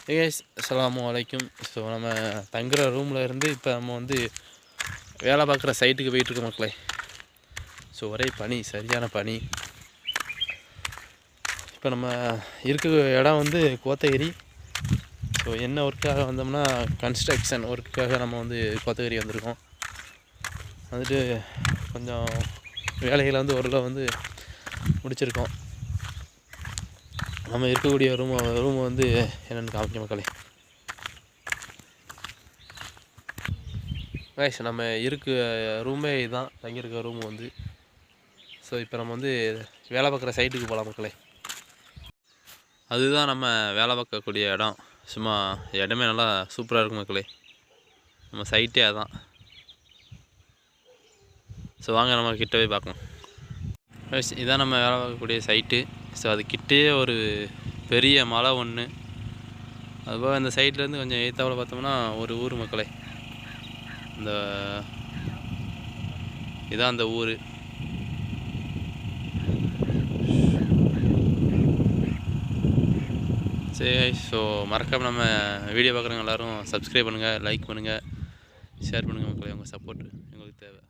Guys அஸ்ஸலாமு அலைக்கும். So நம்ம தங்குற ரூமில் இருந்து இப்போ நம்ம வந்து வேலை பார்க்குற சைட்டுக்கு போயிட்டுருக்க மக்களே. ஸோ ஒரே பனி, சரியான பனி. இப்போ நம்ம இருக்க இடம் வந்து கோத்தகிரி. ஸோ என்ன ஒர்க்காக வந்தோம்னா கன்ஸ்ட்ரக்ஷன் ஒர்க்குக்காக நம்ம வந்து கோத்தகிரி வந்திருக்கோம். வந்துட்டு கொஞ்சம் வேலைகளை வந்து ஓரளவு வந்து முடிச்சிருக்கோம். நம்ம இருக்கக்கூடிய ரூம் வந்து என்னென்னு காமிக்க மக்களே. கைஸ் நம்ம இருக்க ரூமே இதுதான், தங்கியிருக்க ரூம் வந்து. ஸோ இப்போ நம்ம வந்து வேலை பார்க்குற சைட்டுக்கு போகலாம் மக்களே. அதுதான் நம்ம வேலை பார்க்கக்கூடிய இடம். சும்மா இடமே நல்லா சூப்பராக இருக்கும் மக்களே. நம்ம சைட்டே அதான். ஸோ வாங்க நம்ம கிட்ட போய் பார்க்கலாம். இதான் நம்ம வேலை பார்க்கக்கூடிய சைட்டு. ஸோ அது கிட்டே ஒரு பெரிய மலை ஒன்று. அதுபோக இந்த சைட்லேருந்து கொஞ்சம் எய்த்தாவில் பார்த்தோம்னா ஒரு ஊர் மக்களே. இந்த இதான் அந்த ஊர். சரி, ஸோ மறக்காமல் நம்ம வீடியோ பார்க்குறவங்க எல்லோரும் சப்ஸ்கிரைப் பண்ணுங்கள், லைக் பண்ணுங்கள், ஷேர் பண்ணுங்கள் மக்களே. உங்கள் சப்போர்ட் எங்களுக்கு தேவை.